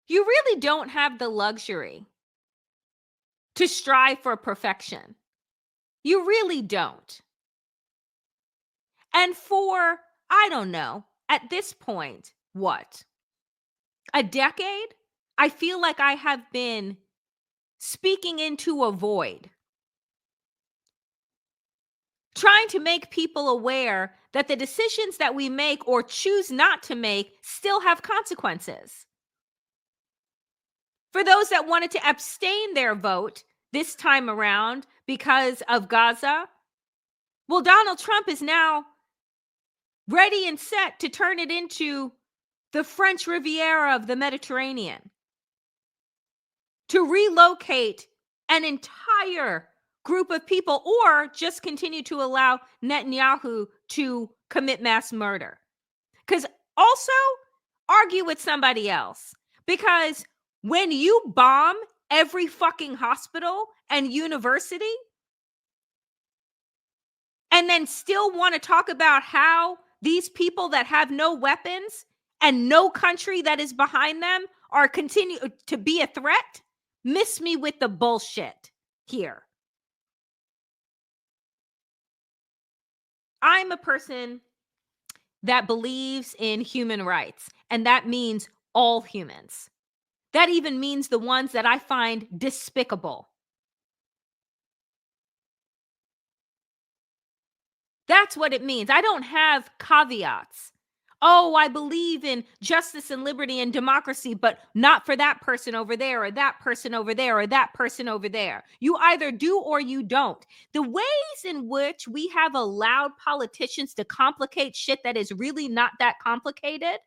You really don't have the luxury to strive for perfection. You really don't. And for, I don't know, at this point, what? A decade? I feel like I have been speaking into a void, trying to make people aware that the decisions that we make or choose not to make still have consequences. For those that wanted to abstain their vote this time around because of Gaza, well, Donald Trump is now ready and set to turn it into the French Riviera of the Mediterranean, to relocate an entire group of people, or just continue to allow Netanyahu to commit mass murder. Because also argue with somebody else. Because when you bomb every fucking hospital and university and then still want to talk about how these people that have no weapons and no country that is behind them are continue to be a threat, miss me with the bullshit here. I'm a person that believes in human rights, and that means all humans. That even means the ones that I find despicable. That's what it means. I don't have caveats. Oh, I believe in justice and liberty and democracy, but not for that person over there, or that person over there, or that person over there. You either do or you don't. The ways in which we have allowed politicians to complicate shit that is really not that complicated.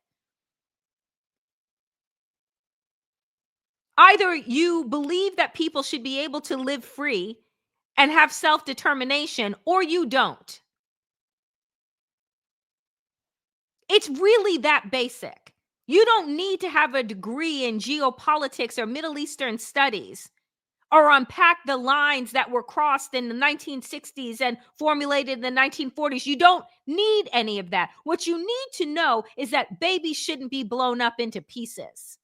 Either you believe that people should be able to live free and have self-determination, or you don't. It's really that basic. You don't need to have a degree in geopolitics or Middle Eastern studies or unpack the lines that were crossed in the 1960s and formulated in the 1940s. You don't need any of that. What you need to know is that babies shouldn't be blown up into pieces.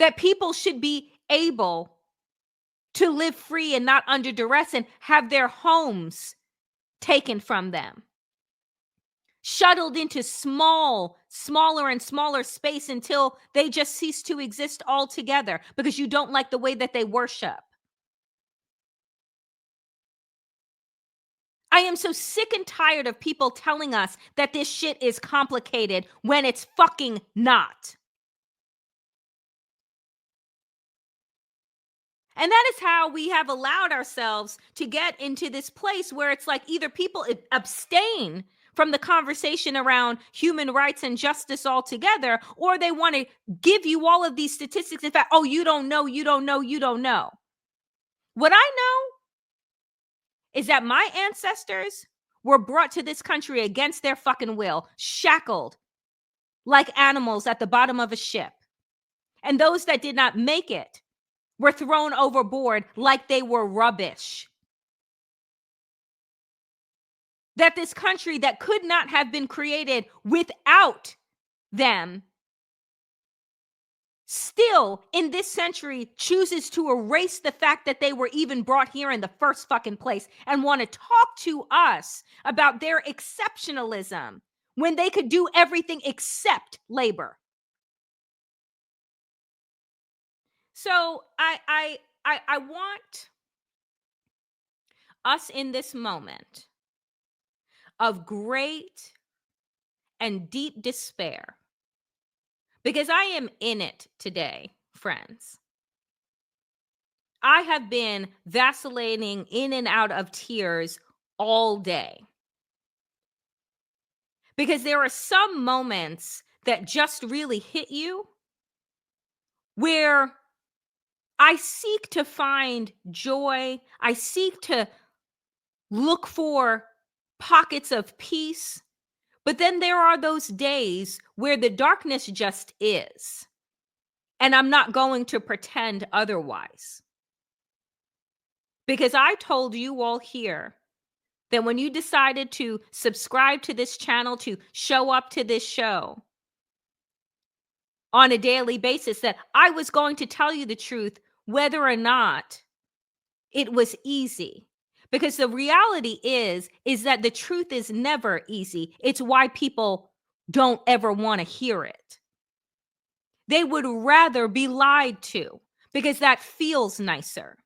That people should be able to live free and not under duress and have their homes taken from them, shuttled into smaller and smaller space until they just cease to exist altogether because you don't like the way that they worship. I am so sick and tired of people telling us that this shit is complicated when it's fucking not. And that is how we have allowed ourselves to get into this place where it's like either people abstain from the conversation around human rights and justice altogether, or they want to give you all of these statistics. In fact, oh, you don't know, you don't know, you don't know. What I know is that my ancestors were brought to this country against their fucking will, shackled like animals at the bottom of a ship. And those that did not make it were thrown overboard like they were rubbish. That this country that could not have been created without them still in this century chooses to erase the fact that they were even brought here in the first fucking place and want to talk to us about their exceptionalism when they could do everything except labor. So I want us in this moment of great and deep despair, because I am in it today, friends. I have been vacillating in and out of tears all day, because there are some moments that just really hit you where I seek to find joy. I seek to look for pockets of peace. But then there are those days where the darkness just is. And I'm not going to pretend otherwise. Because I told you all here that when you decided to subscribe to this channel, to show up to this show on a daily basis, that I was going to tell you the truth, whether or not it was easy. Because the reality is that the truth is never easy. It's why people don't ever want to hear it. They would rather be lied to because that feels nicer.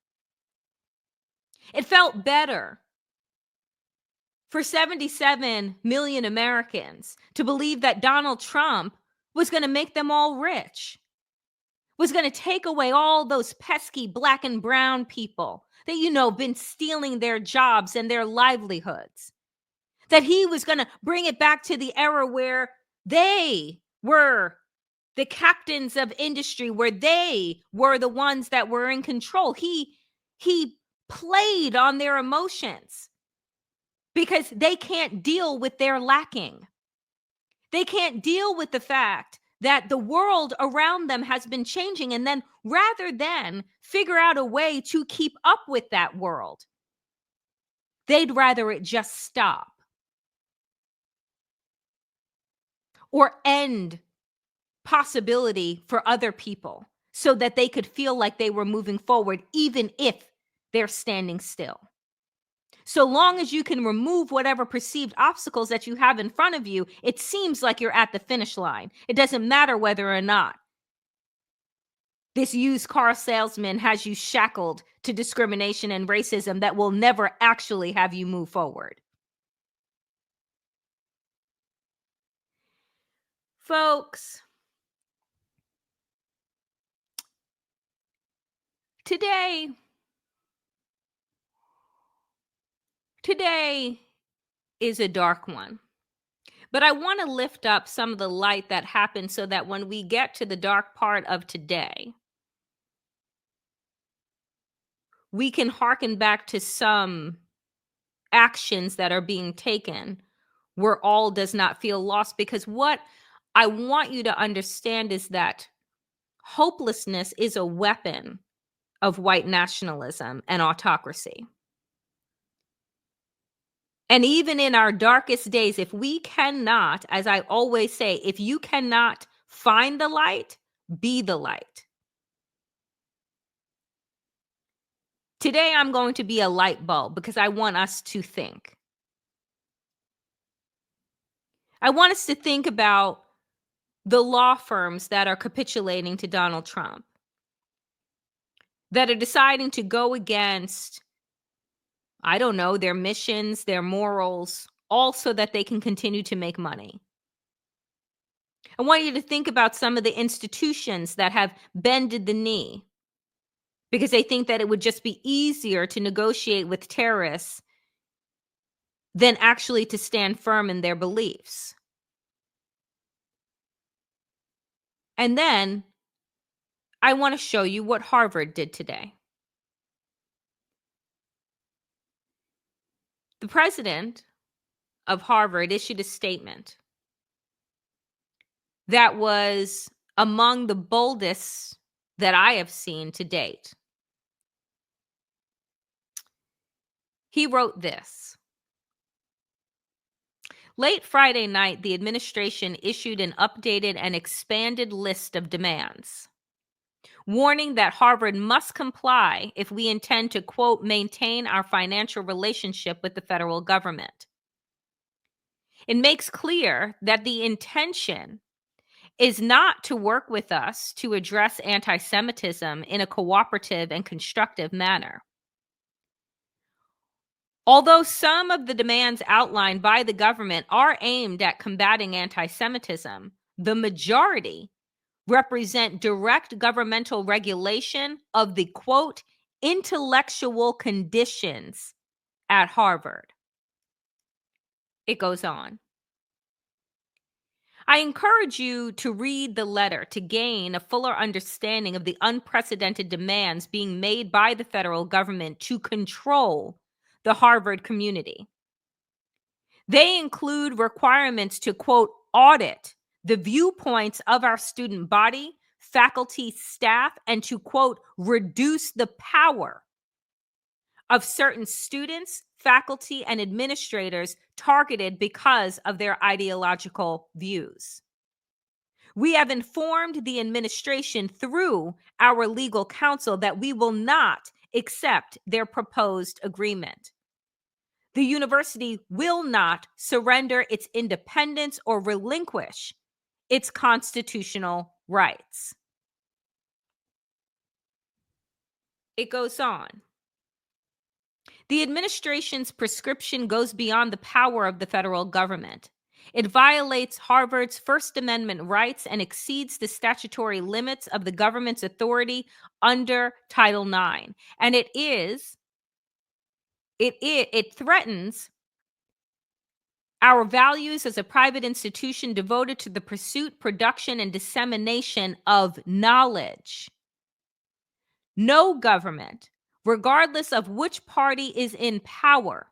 It felt better for 77 million Americans to believe that Donald Trump was going to make them all rich, was going to take away all those pesky black and brown people that, been stealing their jobs and their livelihoods, that he was going to bring it back to the era where they were the captains of industry, where they were the ones that were in control. He played on their emotions because they can't deal with their lacking. They can't deal with the fact that the world around them has been changing. And then rather than figure out a way to keep up with that world, they'd rather it just stop or end possibility for other people so that they could feel like they were moving forward, even if they're standing still. So long as you can remove whatever perceived obstacles that you have in front of you, it seems like you're at the finish line. It doesn't matter whether or not this used car salesman has you shackled to discrimination and racism that will never actually have you move forward. Folks, today is a dark one. But I want to lift up some of the light that happened so that when we get to the dark part of today, we can hearken back to some actions that are being taken where all does not feel lost. Because what I want you to understand is that hopelessness is a weapon of white nationalism and autocracy. And even in our darkest days, if we cannot, as I always say, if you cannot find the light, be the light. Today, I'm going to be a light bulb because I want us to think. I want us to think about the law firms that are capitulating to Donald Trump, that are deciding to go against, I don't know, their missions, their morals, all so that they can continue to make money. I want you to think about some of the institutions that have bended the knee because they think that it would just be easier to negotiate with terrorists than actually to stand firm in their beliefs. And then I want to show you what Harvard did today. The president of Harvard issued a statement that was among the boldest that I have seen to date. He wrote this: late Friday night, the administration issued an updated and expanded list of demands, warning that Harvard must comply if we intend to, quote, maintain our financial relationship with the federal government. It makes clear that the intention is not to work with us to address anti-Semitism in a cooperative and constructive manner. Although some of the demands outlined by the government are aimed at combating anti-Semitism, the majority represent direct governmental regulation of the, quote, intellectual conditions at Harvard. It goes on. I encourage you to read the letter to gain a fuller understanding of the unprecedented demands being made by the federal government to control the Harvard community. They include requirements to, quote, audit the viewpoints of our student body, faculty, staff, and to, quote, reduce the power of certain students, faculty, and administrators targeted because of their ideological views. We have informed the administration through our legal counsel that we will not accept their proposed agreement. The university will not surrender its independence or relinquish its constitutional rights. It goes on. The administration's prescription goes beyond the power of the federal government. It violates Harvard's First Amendment rights and exceeds the statutory limits of the government's authority under Title IX. And it threatens our values as a private institution devoted to the pursuit, production, and dissemination of knowledge. No government, regardless of which party is in power,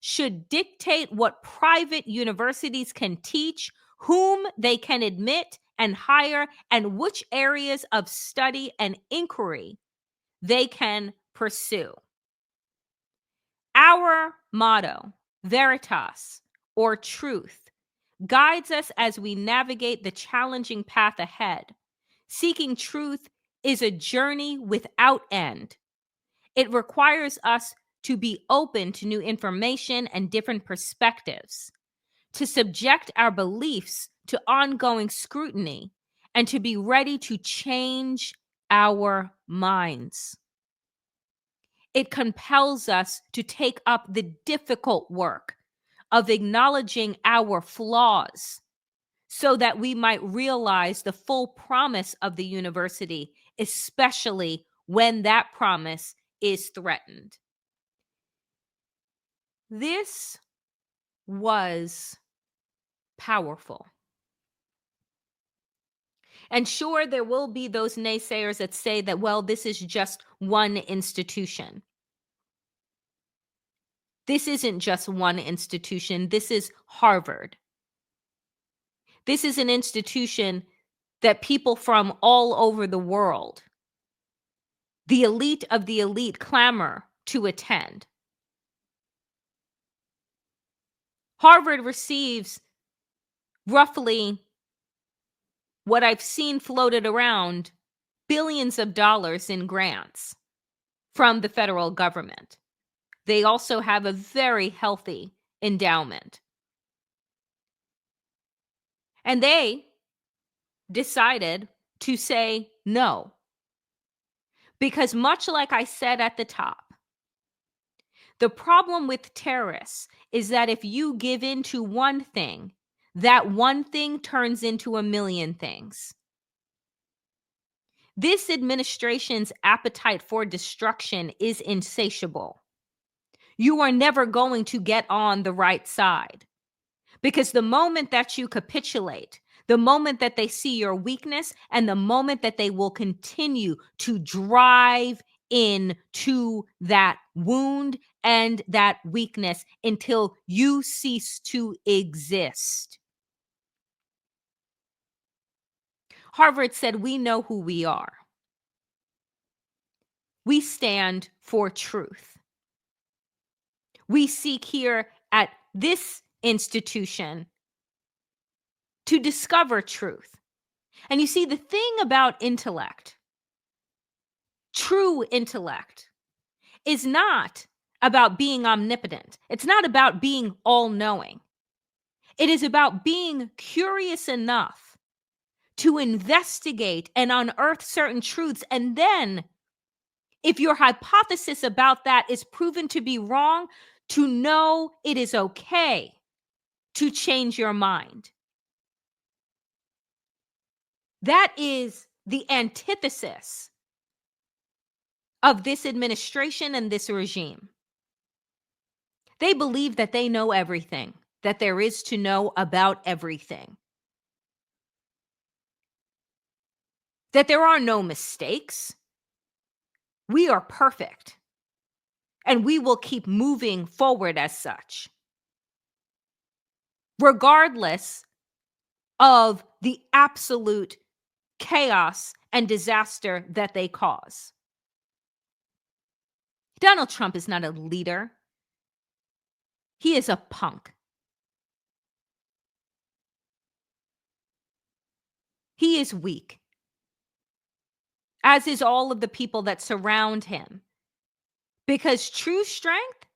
should dictate what private universities can teach, whom they can admit and hire, and which areas of study and inquiry they can pursue. Our motto, Veritas, or truth, guides us as we navigate the challenging path ahead. Seeking truth is a journey without end. It requires us to be open to new information and different perspectives, to subject our beliefs to ongoing scrutiny, and to be ready to change our minds. It compels us to take up the difficult work of acknowledging our flaws so that we might realize the full promise of the university, especially when that promise is threatened. This was powerful. And sure, there will be those naysayers that say that, well, this is just one institution. This isn't just one institution. This is Harvard. This is an institution that people from all over the world, the elite of the elite, clamor to attend. Harvard receives roughly what I've seen floated around billions of dollars in grants from the federal government. They also have a very healthy endowment. And they decided to say no. Because much like I said at the top, the problem with terrorists is that if you give in to one thing, that one thing turns into a million things. This administration's appetite for destruction is insatiable. You are never going to get on the right side. Because the moment that you capitulate, the moment that they see your weakness, and the moment that they will continue to drive into that wound and that weakness until you cease to exist. Harvard said, we know who we are. We stand for truth. We seek here at this institution to discover truth. And you see, the thing about intellect, true intellect, is not about being omnipotent. It's not about being all-knowing. It is about being curious enough to investigate and unearth certain truths. And then, if your hypothesis about that is proven to be wrong, to know it is okay to change your mind. That is the antithesis of this administration and this regime. They believe that they know everything, that there is to know about everything, that there are no mistakes. We are perfect, and we will keep moving forward as such, regardless of the absolute chaos and disaster that they cause. Donald Trump is not a leader. He is a punk. He is weak, as is all of the people that surround him. Because true strength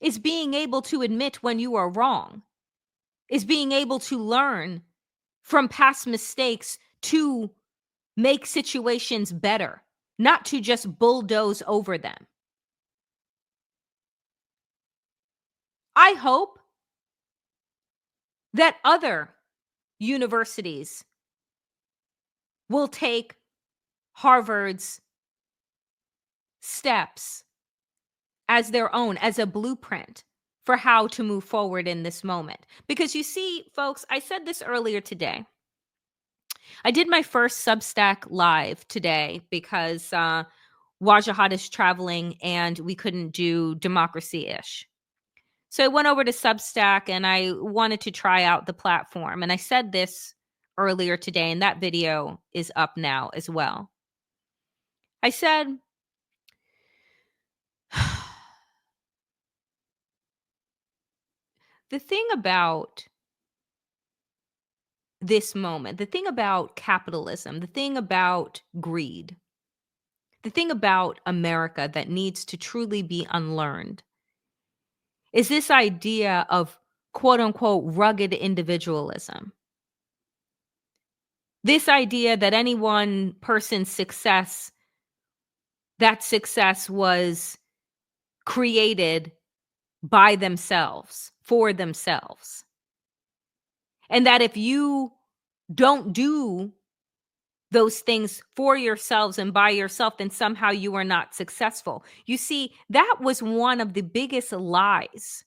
is being able to admit when you are wrong, is being able to learn from past mistakes to make situations better, not to just bulldoze over them. I hope that other universities will take Harvard's steps as their own, as a blueprint for how to move forward in this moment. Because you see, folks, I said this earlier today. I did my first Substack live today because Wajahat is traveling and we couldn't do Democracy-ish. So I went over to Substack and I wanted to try out the platform. And I said this earlier today, and that video is up now as well. I said, the thing about this moment, the thing about capitalism, the thing about greed, the thing about America that needs to truly be unlearned is this idea of quote unquote rugged individualism. This idea that any one person's success, that success was created by themselves, for themselves. And that if you don't do those things for yourselves and by yourself, then somehow you are not successful. You see, that was one of the biggest lies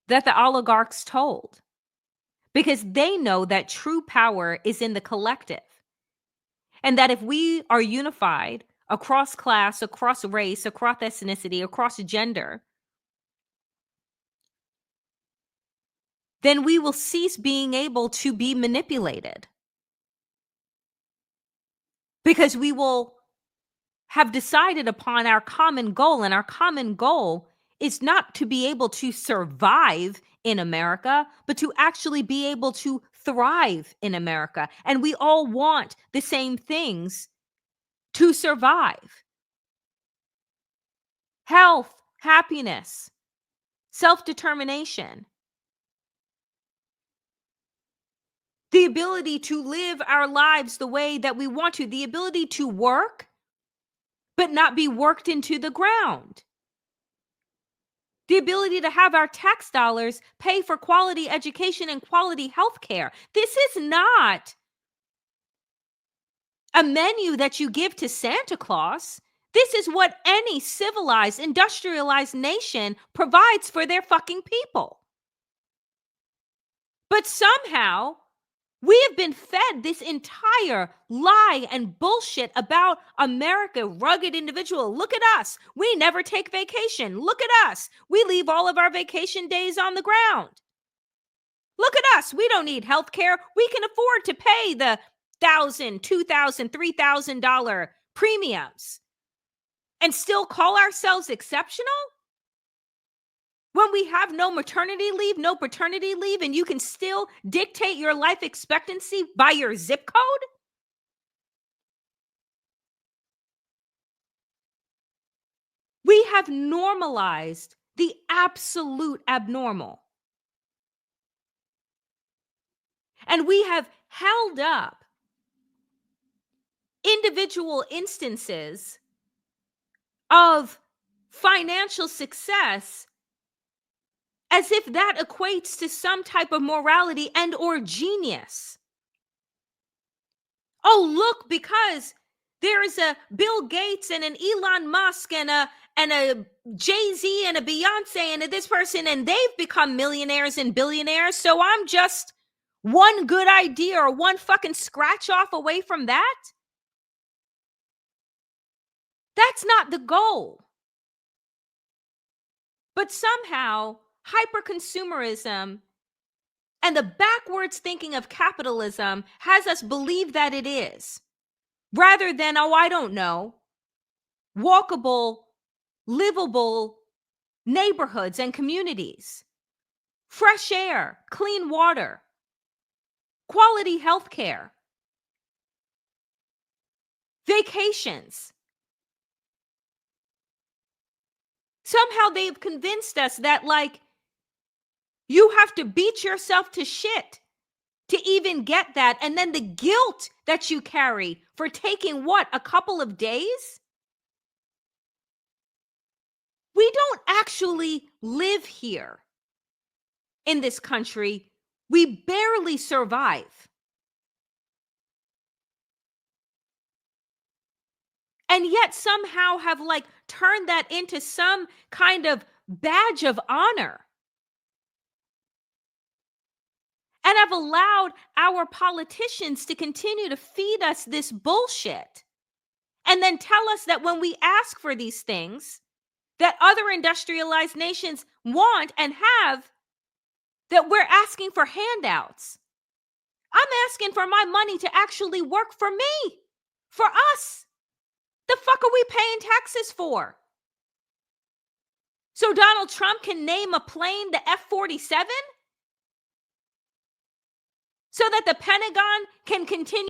that the oligarchs told, because they know that true power is in the collective. And that if we are unified across class, across race, across ethnicity, across gender, then we will cease being able to be manipulated. Because we will have decided upon our common goal, and our common goal is not to be able to survive in America, but to actually be able to thrive in America. And we all want the same things to survive: health, happiness, self-determination, the ability to live our lives the way that we want to, the ability to work, but not be worked into the ground. The ability to have our tax dollars pay for quality education and quality health care. This is not a menu that you give to Santa Claus. This is what any civilized, industrialized nation provides for their fucking people. But somehow, we have been fed this entire lie and bullshit about America, rugged individual. Look at us. We never take vacation. Look at us. We leave all of our vacation days on the ground. Look at us. We don't need health care. We can afford to pay the $1,000, $2,000, $3,000 premiums and still call ourselves exceptional? When we have no maternity leave, no paternity leave, and you can still dictate your life expectancy by your zip code? We have normalized the absolute abnormal. And we have held up individual instances of financial success as if that equates to some type of morality and or genius. Oh, look, because there is a Bill Gates and an Elon Musk and a Jay-Z and a Beyonce and a this person, and they've become millionaires and billionaires. So I'm just one good idea or one fucking scratch off away from that. That's not the goal. But somehow, hyper-consumerism and the backwards thinking of capitalism has us believe that it is, rather than, oh, I don't know, walkable, livable neighborhoods and communities, fresh air, clean water, quality health care, vacations. Somehow they've convinced us that, like, you have to beat yourself to shit to even get that. And then the guilt that you carry for taking what, a couple of days? We don't actually live here in this country. We barely survive. And yet somehow have like turned that into some kind of badge of honor. And have allowed our politicians to continue to feed us this bullshit. And then tell us that when we ask for these things that other industrialized nations want and have, that we're asking for handouts. I'm asking for my money to actually work for me, for us. The fuck are we paying taxes for? So Donald Trump can name a plane the F-47? So that the Pentagon can continue